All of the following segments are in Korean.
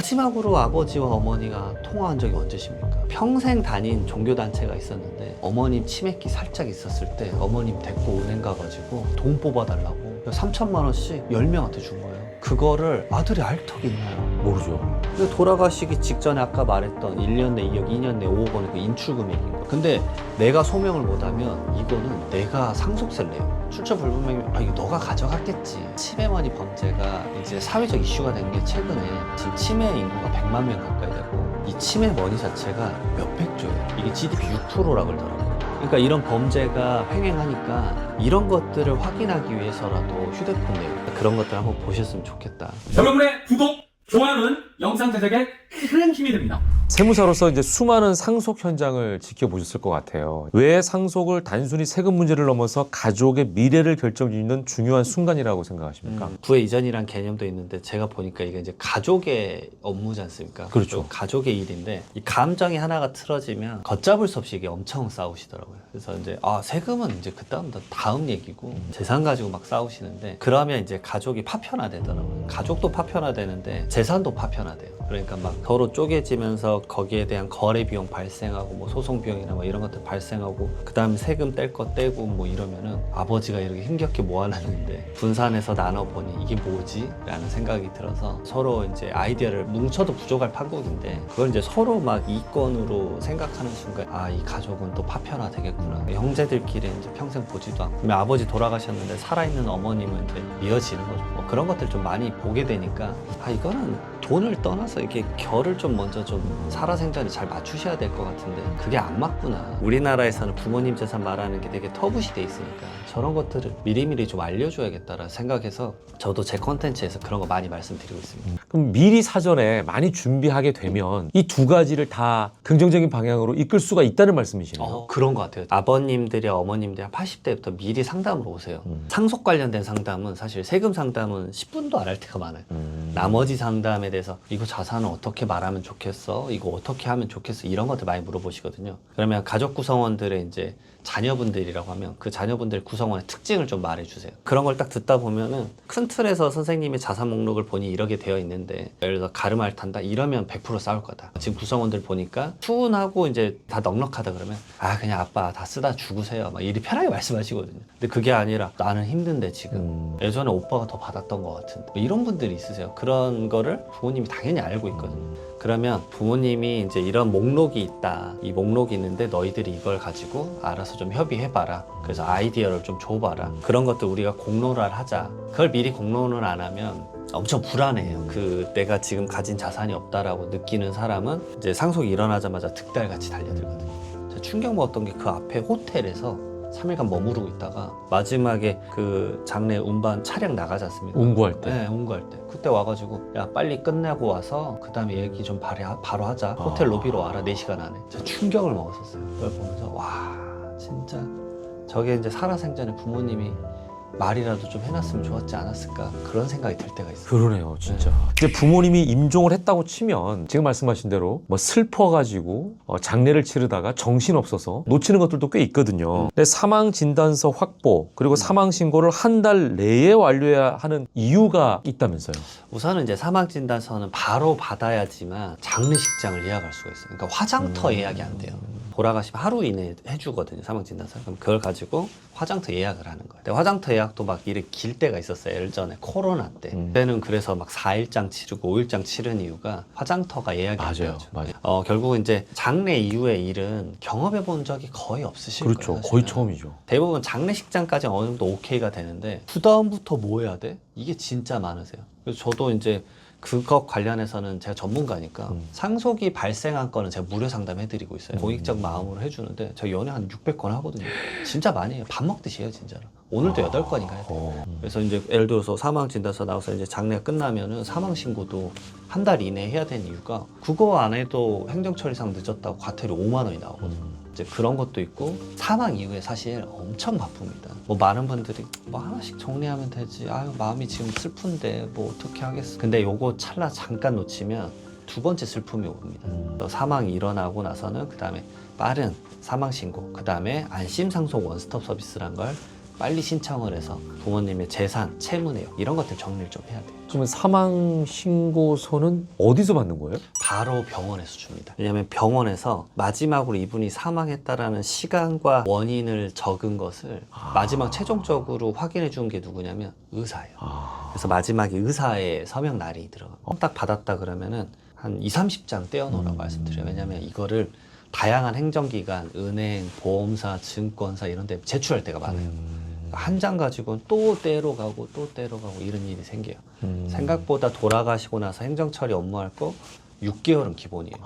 마지막으로 아버지와 어머니가 통화한 적이 언제십니까? 평생 다닌 종교단체가 있었는데 어머님 치매기 살짝 있었을 때 어머님 데리고 은행 가가지고 돈 뽑아달라고 3천만 원씩 10명한테 준 거예요. 그거를 아들이 알 턱이 있나요? 모르죠. 근데 돌아가시기 직전에 아까 말했던 1년 내 2억, 2년 내 5억 원의 그 인출 금액인 거야. 근데 내가 소명을 못하면 이거는 내가 상속세를 내요. 출처 불분명히 이거 너가 가져갔겠지. 치매머니 범죄가 이제 사회적 이슈가 된 게 최근에 지금 치매 인구가 100만 명 가까이 되고 이 치매머니 자체가 몇백 조예요. 이게 GDP 6%라 그러더라고요. 그러니까 이런 범죄가 횡행하니까 이런 것들을 확인하기 위해서라도 휴대폰 내용 그런 것들 한번 보셨으면 좋겠다. 여러분의 구독, 좋아요는 영상 제작에 큰 힘이 됩니다. 세무사로서 이제 수많은 상속 현장을 지켜보셨을 것 같아요. 왜 상속을 단순히 세금 문제를 넘어서 가족의 미래를 결정짓는 중요한 순간이라고 생각하십니까? 부의 이전이란 개념도 있는데 제가 보니까 이게 이제 가족의 업무지 않습니까? 그렇죠. 가족의 일인데 이 감정이 하나가 틀어지면 걷잡을 수 없이 이게 엄청 싸우시더라고요. 그래서 이제 세금은 이제 그다음 다음 얘기고 재산 가지고 막 싸우시는데 그러면 이제 가족이 파편화되더라고요. 가족도 파편화되는데 재산도 파편화돼요. 그러니까 막 서로 쪼개지면서 거기에 대한 거래 비용 발생하고 뭐 소송 비용이나 뭐 이런 것들 발생하고 그 다음에 세금 뗄 거 떼고 뭐 이러면은 아버지가 이렇게 힘겹게 모아놨는데 분산해서 나눠보니 이게 뭐지? 라는 생각이 들어서 서로 이제 아이디어를 뭉쳐도 부족할 판국인데 그걸 이제 서로 막 이권으로 생각하는 순간 이 가족은 또 파편화 되겠구나. 형제들끼리 이제 평생 보지도 않고 그러면 아버지 돌아가셨는데 살아있는 어머님은 이제 이어지는 거죠. 뭐 그런 것들 좀 많이 보게 되니까 이거는 돈을 떠나서 이게 결을 좀 먼저 좀 살아생전에 잘 맞추셔야 될 것 같은데 그게 안 맞구나. 우리나라에서는 부모님 재산 말하는 게 되게 터부시 돼 있으니까 저런 것들을 미리미리 좀 알려줘야겠다라 생각해서 저도 제 컨텐츠에서 그런 거 많이 말씀드리고 있습니다. 그럼 미리 사전에 많이 준비하게 되면 이 두 가지를 다 긍정적인 방향으로 이끌 수가 있다는 말씀이시네요. 그런 것 같아요. 아버님들이 어머님들이 한 80대부터 미리 상담으로 오세요. 상속 관련된 상담은 사실 세금 상담은 10분도 안 할 때가 많아요. 나머지 상담에 대해서 이거 자산은 어떻게 말하면 좋겠어? 이거 어떻게 하면 좋겠어? 이런 것들 많이 물어보시거든요. 그러면 가족 구성원들의 이제 자녀분들이라고 하면 그 자녀분들 구성원의 특징을 좀 말해주세요. 그런 걸 딱 듣다 보면은 큰 틀에서 선생님의 자산 목록을 보니 이렇게 되어 있는데 예를 들어 가르마를 탄다 이러면 100% 싸울 거다. 지금 구성원들 보니까 투혼하고 이제 다 넉넉하다 그러면 그냥 아빠 다 쓰다 죽으세요. 막 이리 편하게 말씀하시거든요. 근데 그게 아니라 나는 힘든데 지금 예전에 오빠가 더 받았던 것 같은데 뭐 이런 분들이 있으세요. 그런 거를 부모님이 당연히 알고 있거든요. 그러면 부모님이 이제 이런 목록이 있다. 이 목록이 있는데 너희들이 이걸 가지고 알아서 좀 협의해봐라. 그래서 아이디어를 좀 줘봐라. 그런 것들 우리가 공론화를 하자. 그걸 미리 공론을 안 하면 엄청 불안해요. 내가 지금 가진 자산이 없다라고 느끼는 사람은 이제 상속이 일어나자마자 득달같이 달려들거든요. 제가 충격 먹었던 게 그 앞에 호텔에서 3일간 머무르고 있다가 마지막에 그 장례 운반 차량 나가지 않습니까? 운구할 때? 네, 운구할 때. 그때 와가지고 야 빨리 끝내고 와서 그 다음에 얘기 좀 바로 하자. 호텔 로비로 와라. 4시간 안에. 제가 충격을 먹었었어요. 그걸 보면서 와 진짜 저게 이제 살아생전에 부모님이 말이라도 좀 해놨으면 좋았지 않았을까 그런 생각이 들 때가 있어요. 그러네요, 진짜. 근데 부모님이 임종을 했다고 치면 지금 말씀하신 대로 뭐 슬퍼가지고 장례를 치르다가 정신없어서 놓치는 것들도 꽤 있거든요. 근데 사망진단서 확보 그리고 사망신고를 한 달 내에 완료해야 하는 이유가 있다면서요? 우선은 이제 사망진단서는 바로 받아야지만 장례식장을 예약할 수가 있어요. 그러니까 화장터 예약이 안 돼요. 돌아가시면 하루 이내에 해주거든요, 사망진단서. 그럼 그걸 가지고 화장터 예약을 하는 거예요. 근데 화장터 예약도 막 이렇게 길 때가 있었어요. 예전에 코로나 때. 그때는 그래서 막 4일장 치르고 5일장 치른 이유가 화장터가 예약이 안 돼요. 맞아요. 결국은 이제 장례 이후의 일은 경험해 본 적이 거의 없으실 그렇죠. 거예요. 거의 처음이죠. 대부분 장례식장까지 어느 정도 오케이가 되는데 그 다음부터 뭐 해야 돼? 이게 진짜 많으세요. 그래서 저도 이제 그것 관련해서는 제가 전문가니까 상속이 발생한 거는 제가 무료 상담해드리고 있어요. 공익적 마음으로 해주는데 제가 연애 한 600건 하거든요. 진짜 많이 해요. 밥 먹듯이 해요, 진짜로. 오늘도 8건인가 해야 돼요. 그래서 이제 예를 들어서 사망진단서 나와서 이제 장례가 끝나면은 사망신고도 한 달 이내에 해야 되는 이유가 그거 안 해도 행정처리상 늦었다고 과태료 5만 원이 나오거든요. 이제 그런 것도 있고 사망 이후에 사실 엄청 바쁩니다. 뭐 많은 분들이 뭐 하나씩 정리하면 되지. 마음이 지금 슬픈데 뭐 어떻게 하겠어. 근데 요거 찰나 잠깐 놓치면 두 번째 슬픔이 옵니다. 사망이 일어나고 나서는 그 다음에 빠른 사망신고, 그 다음에 안심상속 원스톱 서비스란 걸 빨리 신청을 해서 부모님의 재산, 채무 내역 이런 것들 정리를 좀 해야 돼요. 그러면 사망 신고서는 어디서 받는 거예요? 바로 병원에서 줍니다. 왜냐하면 병원에서 마지막으로 이분이 사망했다라는 시간과 원인을 적은 것을 마지막 최종적으로 확인해 준 게 누구냐면 의사예요. 그래서 마지막에 의사의 서명 날이 들어가고 딱 받았다 그러면은 한 20-30장 떼어놓으라고 말씀드려요. 왜냐하면 이거를 다양한 행정기관, 은행, 보험사, 증권사 이런 데 제출할 때가 많아요. 한 장 가지고는 또 떼러 가고 또 떼러 가고 이런 일이 생겨요. 생각보다 돌아가시고 나서 행정처리 업무할 거 6개월은 기본이에요.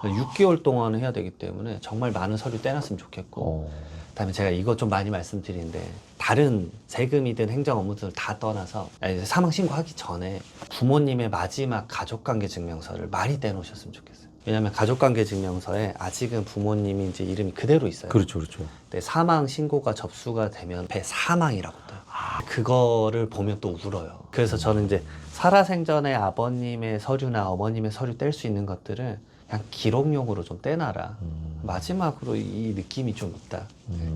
6개월 동안은 해야 되기 때문에 정말 많은 서류 떼놨으면 좋겠고 그다음에 제가 이거 좀 많이 말씀드리는데 다른 세금이든 행정 업무들 다 떠나서 사망 신고하기 전에 부모님의 마지막 가족관계 증명서를 많이 떼놓으셨으면 좋겠어요. 왜냐하면 가족관계 증명서에 아직은 부모님이 이제 이름이 그대로 있어요. 그렇죠, 그렇죠. 근데 사망 신고가 접수가 되면 배사망이라고 떠요. 그거를 보면 또 울어요. 그래서 저는 이제 살아생전에 아버님의 서류나 어머님의 서류 뗄 수 있는 것들을 그냥 기록용으로 좀 떼놔라. 마지막으로 이 느낌이 좀 있다.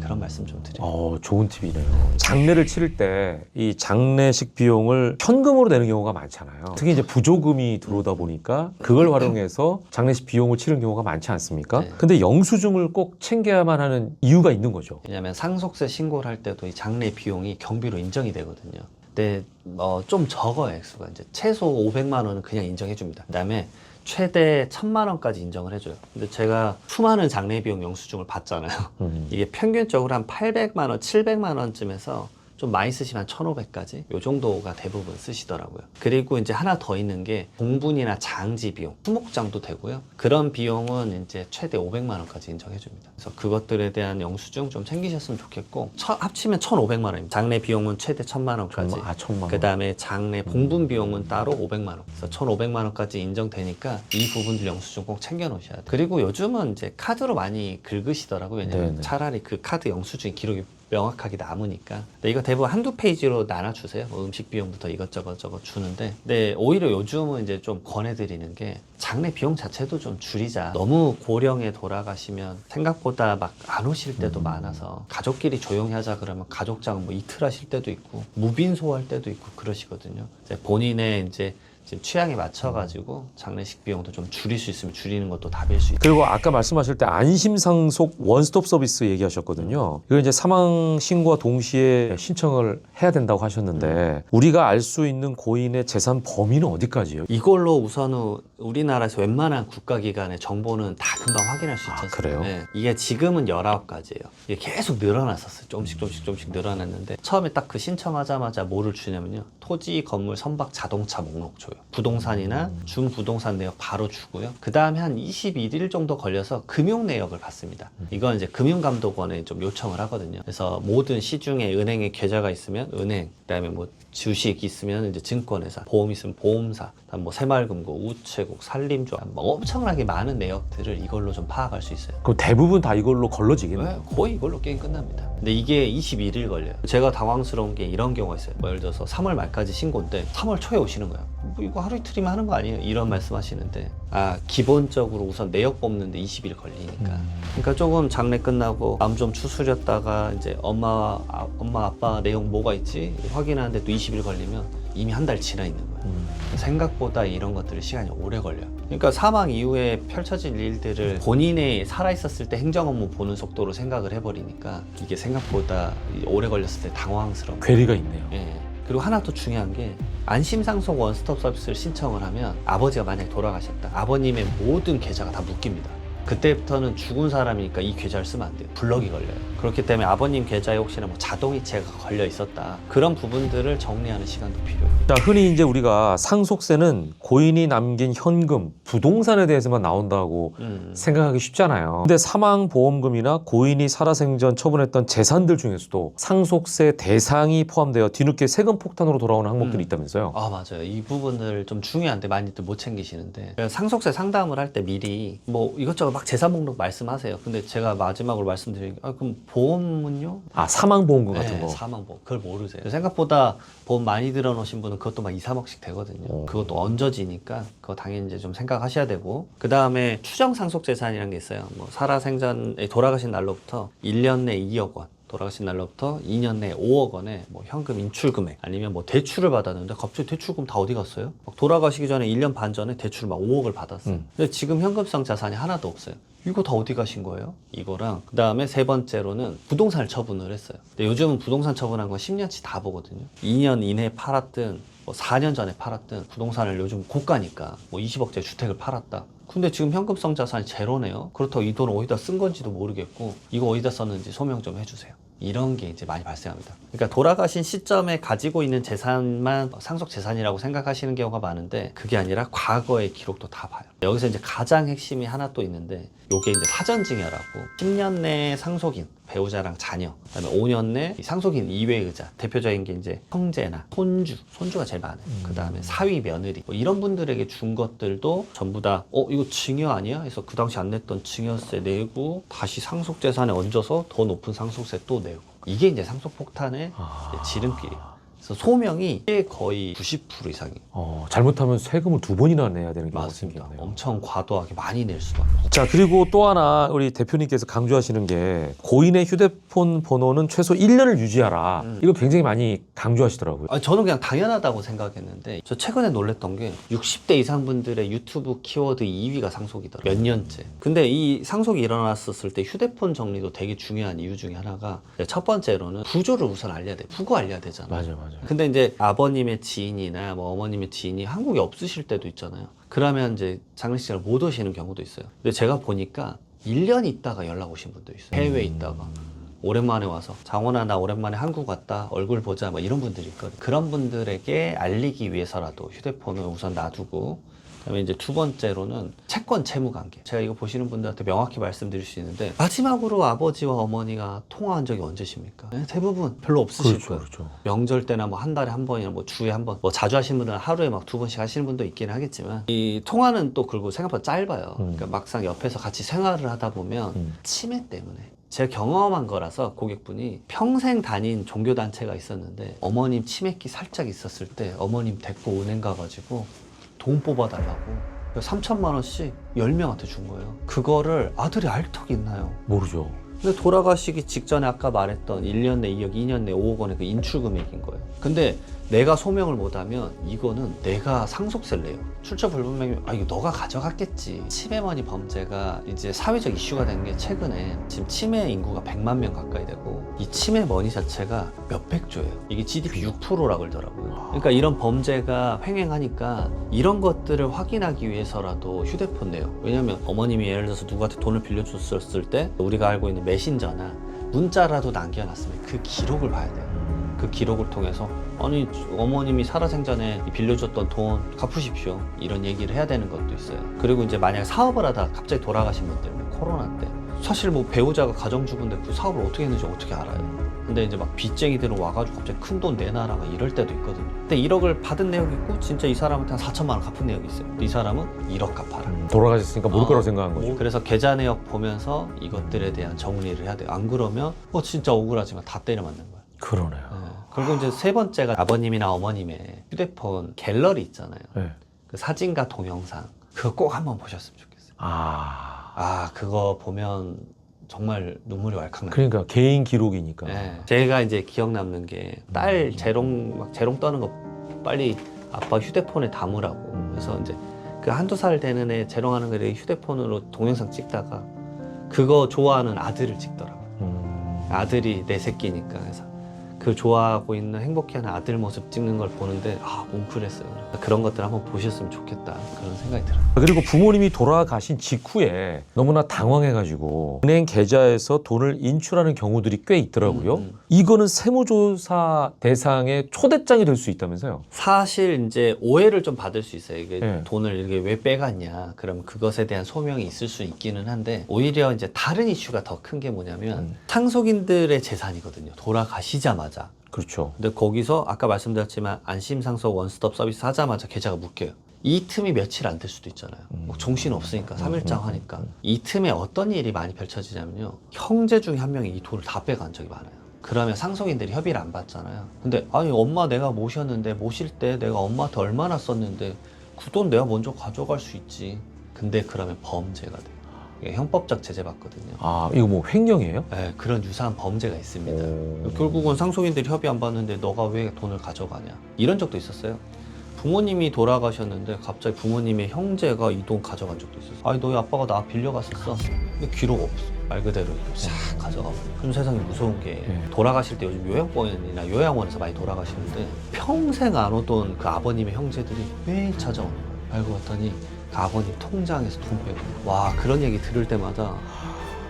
그런 말씀 좀 드려요. 좋은 팁이네요. 장례를 치를 때 이 장례식 비용을 현금으로 내는 경우가 많잖아요. 특히 이제 부조금이 들어오다 보니까 그걸 활용해서 장례식 비용을 치르는 경우가 많지 않습니까? 네. 근데 영수증을 꼭 챙겨야만 하는 이유가 있는 거죠. 왜냐하면 상속세 신고를 할 때도 이 장례 비용이 경비로 인정이 되거든요. 근데 좀 적어요, 액수가. 이제 최소 500만 원은 그냥 인정해 줍니다. 그다음에 최대 1,000만 원까지 인정을 해줘요. 근데 제가 수많은 장례 비용 영수증을 받잖아요. 이게 평균적으로 한 800만 원, 700만 원쯤에서 좀 많이 쓰시면 한 1,500까지 요 정도가 대부분 쓰시더라고요. 그리고 이제 하나 더 있는 게 공분이나 장지 비용, 수목장도 되고요. 그런 비용은 이제 최대 500만 원까지 인정해 줍니다. 그래서 그것들에 대한 영수증 좀 챙기셨으면 좋겠고 합치면 1,500만 원입니다. 장례 비용은 최대 1,000만 원까지. 1,000만 원. 그다음에 장례 봉분 비용은 따로 500만 원. 그래서 1,500만 원까지 인정되니까 이 부분들 영수증 꼭 챙겨 놓으셔야 돼요. 그리고 요즘은 이제 카드로 많이 긁으시더라고요. 왜냐면 네네. 차라리 그 카드 영수증 기록이 명확하게 남으니까. 근데 이거 대부분 한두 페이지로 나눠주세요. 뭐 음식 비용부터 이것저것 주는데. 근데 오히려 요즘은 이제 좀 권해드리는 게 장례 비용 자체도 좀 줄이자. 너무 고령에 돌아가시면 생각보다 막 안 오실 때도 많아서 가족끼리 조용히 하자 그러면 가족장 뭐 이틀 하실 때도 있고 무빈소 할 때도 있고 그러시거든요. 이제 본인의 이제 지금 취향에 맞춰가지고 장례식 비용도 좀 줄일 수 있으면 줄이는 것도 답일 수 있고. 그리고 아까 말씀하실 때 안심상속 원스톱 서비스 얘기하셨거든요. 이거 이제 사망 신고와 동시에 신청을 해야 된다고 하셨는데 우리가 알 수 있는 고인의 재산 범위는 어디까지예요? 이걸로 우선은 우리나라에서 웬만한 국가기관의 정보는 다 금방 확인할 수 있지 않습니까? 그래요? 네. 이게 지금은 19가지예요. 이게 계속 늘어났었어요. 조금씩 늘어났는데 처음에 딱 그 신청하자마자 뭐를 주냐면요. 토지, 건물, 선박, 자동차 목록 줘요. 부동산이나 준부동산 내역 바로 주고요. 그 다음에 한 21일 정도 걸려서 금융 내역을 받습니다. 이건 이제 금융감독원에 좀 요청을 하거든요. 그래서 모든 시중에 은행에 계좌가 있으면 은행, 그다음에 뭐 주식 있으면 이제 증권회사, 보험 있으면 보험사, 그다음 뭐 새마을금고, 우체국, 산림조, 뭐 엄청나게 많은 내역들을 이걸로 좀 파악할 수 있어요. 그럼 대부분 다 이걸로 걸러지겠네요. 네, 거의 이걸로 게임 끝납니다. 근데 이게 21일 걸려요. 제가 당황스러운 게 이런 경우가 있어요. 뭐 예를 들어서 3월 말까지 신고인데 3월 초에 오시는 거예요. 뭐 이거 하루 이틀이면 하는 거 아니에요? 이런 말씀 하시는데 기본적으로 우선 내역 뽑는데 20일 걸리니까. 그러니까 조금 장례 끝나고 마음 좀 추스렸다가 이제 엄마 아빠 내용 뭐가 있지? 확인하는데 또 20일 걸리면 이미 한 달 지나 있는 거예요. 생각보다 이런 것들이 시간이 오래 걸려요. 그러니까 사망 이후에 펼쳐질 일들을 본인이 살아있었을 때 행정 업무 보는 속도로 생각을 해버리니까 이게 생각보다 오래 걸렸을 때 당황스러운 거예요. 괴리가 있네요. 예. 그리고 하나 더 중요한 게 안심상속 원스톱 서비스를 신청을 하면 아버지가 만약에 돌아가셨다. 아버님의 모든 계좌가 다 묶입니다. 그때부터는 죽은 사람이니까 이 계좌를 쓰면 안 돼요. 블럭이 걸려요. 그렇기 때문에 아버님 계좌에 혹시나 뭐 자동이체가 걸려 있었다. 그런 부분들을 정리하는 시간도 필요해요. 자, 흔히 이제 우리가 상속세는 고인이 남긴 현금, 부동산에 대해서만 나온다고 생각하기 쉽잖아요. 근데 사망보험금이나 고인이 살아생전 처분했던 재산들 중에서도 상속세 대상이 포함되어 뒤늦게 세금 폭탄으로 돌아오는 항목들이 있다면서요? 맞아요. 이 부분을 좀 중요한데 많이들 못 챙기시는데 상속세 상담을 할 때 미리 뭐 이것저것 막 재산 목록 말씀하세요. 근데 제가 마지막으로 말씀드린 게 그럼 보험은요? 사망보험금 같은 거. 사망보험. 그걸 모르세요. 생각보다 보험 많이 들어놓으신 분은 그것도 막 2, 3억씩 되거든요. 그것도 얹어지니까 그거 당연히 이제 좀 생각하셔야 되고 그 다음에 추정 상속재산이라는 게 있어요. 뭐 살아생전에 돌아가신 날로부터 1년 내 2억 원 돌아가신 날로부터 2년 내에 5억 원의 뭐 현금 인출 금액 아니면 뭐 대출을 받았는데 갑자기 대출금 다 어디 갔어요? 막 돌아가시기 전에 1년 반 전에 대출 막 5억을 받았어요. 근데 지금 현금성 자산이 하나도 없어요. 이거 다 어디 가신 거예요? 이거랑 그 다음에 세 번째로는 부동산을 처분을 했어요. 근데 요즘은 부동산 처분한 건 10년치 다 보거든요. 2년 이내에 팔았든 뭐 4년 전에 팔았든 부동산을 요즘 고가니까 뭐 20억짜리 주택을 팔았다. 근데 지금 현금성 자산이 제로네요. 그렇다고 이 돈을 어디다 쓴 건지도 모르겠고 이거 어디다 썼는지 소명 좀 해주세요. 이런 게 이제 많이 발생합니다. 그러니까 돌아가신 시점에 가지고 있는 재산만 상속 재산이라고 생각하시는 경우가 많은데 그게 아니라 과거의 기록도 다 봐요. 여기서 이제 가장 핵심이 하나 또 있는데 요게 이제 사전증여라고 10년 내 상속인 배우자랑 자녀, 그다음에 5년 내 상속인 이외의자, 대표적인 게 이제 형제나 손주가 제일 많아요. 그다음에 사위 며느리 뭐 이런 분들에게 준 것들도 전부 다 이거 증여 아니야? 해서 그 당시 안 냈던 증여세 내고 다시 상속재산에 얹어서 더 높은 상속세 또 내고 이게 이제 상속폭탄의 지름길이에요. 그래서 소명이 거의 90% 이상이 잘못하면 세금을 2번이나 내야 되는 경우가 맞습니다. 생기네요. 엄청 과도하게 많이 낼 수밖에 없어요. 자, 그리고 또 하나 우리 대표님께서 강조하시는 게 고인의 휴대폰 번호는 최소 1년을 유지하라. 이거 굉장히 많이 강조하시더라고요. 저는 그냥 당연하다고 생각했는데 저 최근에 놀랬던 게 60대 이상 분들의 유튜브 키워드 2위가 상속이더라고요. 몇 년째. 근데 이 상속이 일어났었을 때 휴대폰 정리도 되게 중요한 이유 중에 하나가 첫 번째로는 구조를 우선 알려야 돼. 부고 알려야 되잖아. 맞아요. 근데 이제 아버님의 지인이나 뭐 어머님의 지인이 한국에 없으실 때도 있잖아요. 그러면 이제 장례식장을 못 오시는 경우도 있어요. 근데 제가 보니까 1년 있다가 연락 오신 분도 있어요. 해외에 있다가. 오랜만에 와서 장원아 나 오랜만에 한국 왔다 얼굴 보자 뭐 이런 분들이 있거든요. 그런 분들에게 알리기 위해서라도 휴대폰을 우선 놔두고 그다음에 이제 두 번째로는 채권 채무 관계. 제가 이거 보시는 분들한테 명확히 말씀드릴 수 있는데 마지막으로 아버지와 어머니가 통화한 적이 언제십니까? 네? 대부분 별로 없으실 거예요. 그렇죠. 명절 때나 뭐 한 달에 한 번이나 뭐 주에 한 번, 뭐 자주 하시는 분들은 하루에 막 2번씩 하시는 분도 있긴 하겠지만 이 통화는 또 그리고 생각보다 짧아요. 그러니까 막상 옆에서 같이 생활을 하다 보면 치매 때문에 제가 경험한 거라서 고객분이 평생 다닌 종교단체가 있었는데 어머님 치매기 살짝 있었을 때 어머님 데리고 은행 가가지고 돈 뽑아달라고 3천만 원씩 10명한테 준 거예요. 그거를 아들이 알 턱이 있나요? 모르죠. 근데 돌아가시기 직전에 아까 말했던 1년 내 2억, 2년 내 5억 원의 그 인출 금액인 거예요. 근데 내가 소명을 못하면 이거는 내가 상속세를 내요. 출처 불분명이면 이거 너가 가져갔겠지. 치매머니 범죄가 이제 사회적 이슈가 된 게 최근에 지금 치매 인구가 100만 명 가까이 되고 이 치매머니 자체가 몇백 조예요. 이게 GDP 6%라고 그러더라고요. 그러니까 이런 범죄가 횡행하니까 이런 것들을 확인하기 위해서라도 휴대폰 내요. 왜냐면 어머님이 예를 들어서 누구한테 돈을 빌려줬을 때 우리가 알고 있는 메신저나 문자라도 남겨놨으면 그 기록을 봐야 돼요. 그 기록을 통해서 아니 어머님이 살아생전에 빌려줬던 돈 갚으십시오 이런 얘기를 해야 되는 것도 있어요. 그리고 이제 만약에 사업을 하다가 갑자기 돌아가신 분들 코로나 때 사실 뭐 배우자가 가정주부인데 그 사업을 어떻게 했는지 어떻게 알아요. 근데 이제 막 빚쟁이들은 와가지고 갑자기 큰 돈 내놔라 막 이럴 때도 있거든요. 근데 1억을 받은 내역이 있고 진짜 이 사람한테 한 4천만 원 갚은 내역이 있어요. 이 사람은 1억 갚아라. 돌아가셨으니까 모를 거라고 생각한 거죠. 그래서 계좌 내역 보면서 이것들에 대한 정리를 해야 돼요. 안 그러면 진짜 억울하지만 다 때려 맞는 거예요. 그러네요. 그리고 이제 세 번째가 아버님이나 어머님의 휴대폰 갤러리 있잖아요. 네. 그 사진과 동영상 그거 꼭 한번 보셨으면 좋겠어요. 그거 보면 정말 눈물이 왈칵 나요. 그러니까 개인 기록이니까. 네. 제가 이제 기억 남는 게 딸 재롱 떠는 거 빨리 아빠 휴대폰에 담으라고. 그래서 이제 그 한두 살 되는 애 재롱하는 거를 휴대폰으로 동영상 찍다가 그거 좋아하는 아들을 찍더라고요. 아들이 내 새끼니까. 그래서 그 좋아하고 있는 행복해하는 아들 모습 찍는 걸 보는데 뭉클했어요. 그런 것들 한번 보셨으면 좋겠다 그런 생각이 들어요. 그리고 부모님이 돌아가신 직후에 너무나 당황해가지고 은행 계좌에서 돈을 인출하는 경우들이 꽤 있더라고요. 이거는 세무조사 대상의 초대장이 될 수 있다면서요? 사실 이제 오해를 좀 받을 수 있어요. 이게 네. 돈을 이렇게 왜 빼갔냐. 그럼 그것에 대한 소명이 있을 수 있기는 한데 오히려 이제 다른 이슈가 더 큰 게 뭐냐면 상속인들의 재산이거든요. 돌아가시자마자. 그렇죠. 근데 거기서 아까 말씀드렸지만 안심상속 원스톱 서비스 하자마자 계좌가 묶여요. 이 틈이 며칠 안 될 수도 있잖아요. 뭐 정신 없으니까 3일장 하니까. 이 틈에 어떤 일이 많이 펼쳐지냐면요. 형제 중에 한 명이 이 돈을 다 빼간 적이 많아요. 그러면 상속인들이 협의를 안 받잖아요. 근데 아니 엄마 내가 모셨는데 모실 때 내가 엄마한테 얼마나 썼는데 그 돈 내가 먼저 가져갈 수 있지. 근데 그러면 범죄가 돼요. 이게 형법적 제재 받거든요. 아, 이거 뭐 횡령이에요? 네, 그런 유사한 범죄가 있습니다. 오. 결국은 상속인들이 협의 안 받는데 너가 왜 돈을 가져가냐 이런 적도 있었어요. 부모님이 돌아가셨는데 갑자기 부모님의 형제가 이 돈 가져간 적도 있었어요. 아니 너희 아빠가 나 빌려갔었어. 근데 기록 없어. 말 그대로 싹 가져가. 요즘 세상에 무서운 게 돌아가실 때 요즘 요양병원이나 요양원에서 많이 돌아가시는데 평생 안 오던 그 아버님의 형제들이 매일 찾아오는 거예요. 알고 봤더니 그 아버님 통장에서 돈 빼고. 와, 그런 얘기 들을 때마다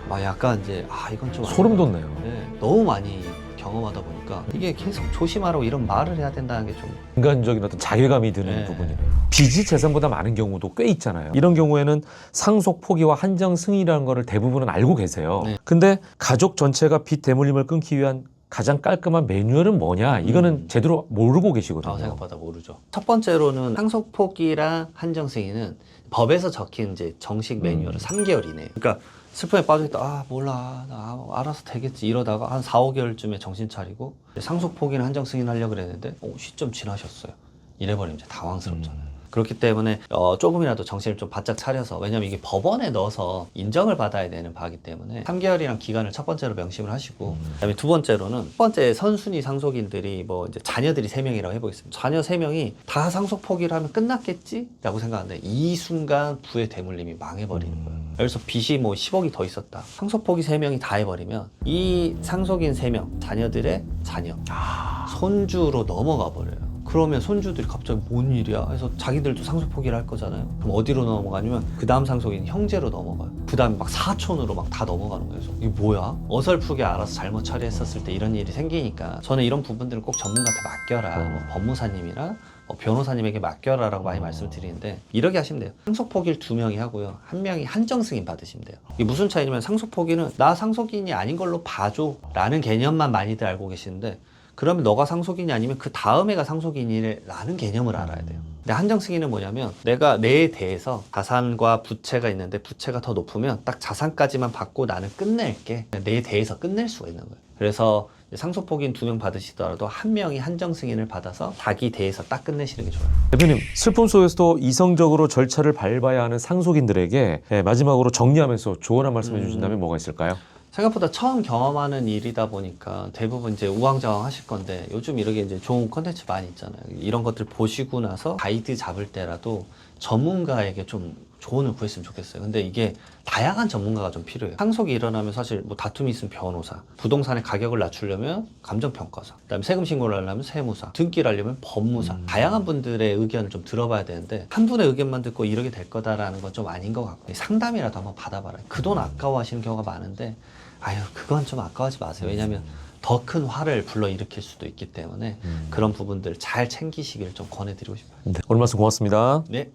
막 약간 이제 이건 좀 소름 아니다. 돋네요. 네, 너무 많이 경험하다 보니까 이게 계속 조심하라고 이런 말을 해야 된다는 게 좀 인간적인 어떤 자괴감이 드는 네. 부분이네요. 빚이 재산보다 많은 경우도 꽤 있잖아요. 이런 경우에는 상속 포기와 한정 승인이라는 거를 대부분은 알고 계세요. 네. 근데 가족 전체가 빚 대물림을 끊기 위한 가장 깔끔한 매뉴얼은 뭐냐? 이거는 제대로 모르고 계시거든요. 생각보다 모르죠. 첫 번째로는 상속 포기랑 한정 승인은 법에서 적힌 이제 정식 매뉴얼은 3개월이네요. 그러니까 슬픔에 빠져있다. 몰라. 나 알아서 되겠지. 이러다가 한 4, 5개월쯤에 정신 차리고 상속 포기는 한정 승인 하려고 그랬는데 시점 지나셨어요. 이래버리면 이제 당황스럽잖아요. 그렇기 때문에 조금이라도 정신을 좀 바짝 차려서, 왜냐면 이게 법원에 넣어서 인정을 받아야 되는 바이기 때문에 3개월이란 기간을 첫 번째로 명심을 하시고, 그다음에 두 번째로는 첫 번째 선순위 상속인들이 뭐 이제 자녀들이 3명이라고 해보겠습니다. 자녀 3명이 다 상속 포기를 하면 끝났겠지? 라고 생각하는데 이 순간 부의 대물림이 망해버리는 거예요. 그래서 빚이 뭐 10억이 더 있었다. 상속 포기 3명이 다 해버리면 이 상속인 3명, 자녀들의 자녀, 손주로 넘어가 버려요. 그러면 손주들이 갑자기 뭔 일이야? 해서 자기들도 상속 포기를 할 거잖아요. 그럼 어디로 넘어가냐면 그 다음 상속인 형제로 넘어가요. 그 다음에 막 사촌으로 막 다 넘어가는 거예요. 그래서 이게 뭐야? 어설프게 알아서 잘못 처리했었을 때 이런 일이 생기니까 저는 이런 부분들은 꼭 전문가한테 맡겨라. 뭐 법무사님이나 변호사님에게 맡겨라라고 많이 말씀을 드리는데, 이렇게 하시면 돼요. 상속 포기를 2명이 하고요. 1명이 한정 승인 받으시면 돼요. 이게 무슨 차이냐면 상속 포기는 나 상속인이 아닌 걸로 봐줘 라는 개념만 많이들 알고 계시는데, 그러면 너가 상속인이 아니면 그 다음 애가 상속인이라는 개념을 알아야 돼요. 근데 한정 승인은 뭐냐면 내가 내에 대해서 자산과 부채가 있는데 부채가 더 높으면 딱 자산까지만 받고 나는 끝낼게. 내에 대해서 끝낼 수가 있는 거예요. 그래서 상속포기인 2명 받으시더라도 1명이 한정 승인을 받아서 자기 대해서 딱 끝내시는 게 좋아요. 대표님, 슬픔 속에서도 이성적으로 절차를 밟아야 하는 상속인들에게 마지막으로 정리하면서 조언 한 말씀 해주신다면 뭐가 있을까요? 생각보다 처음 경험하는 일이다 보니까 대부분 이제 우왕좌왕 하실 건데, 요즘 이렇게 이제 좋은 컨텐츠 많이 있잖아요. 이런 것들 보시고 나서 가이드 잡을 때라도 전문가에게 좀 조언을 구했으면 좋겠어요. 근데 이게 다양한 전문가가 좀 필요해요. 상속이 일어나면 사실 뭐 다툼이 있으면 변호사, 부동산의 가격을 낮추려면 감정평가사, 그다음에 세금 신고를 하려면 세무사, 등기를 하려면 법무사, 다양한 분들의 의견을 좀 들어봐야 되는데 한 분의 의견만 듣고 이렇게 될 거다라는 건 좀 아닌 것 같고, 상담이라도 한번 받아봐라. 그 돈 아까워하시는 경우가 많은데 그건 좀 아까워하지 마세요. 왜냐하면 더 큰 화를 불러일으킬 수도 있기 때문에 그런 부분들 잘 챙기시기를 좀 권해드리고 싶어요. 네, 오늘 말씀 고맙습니다. 네.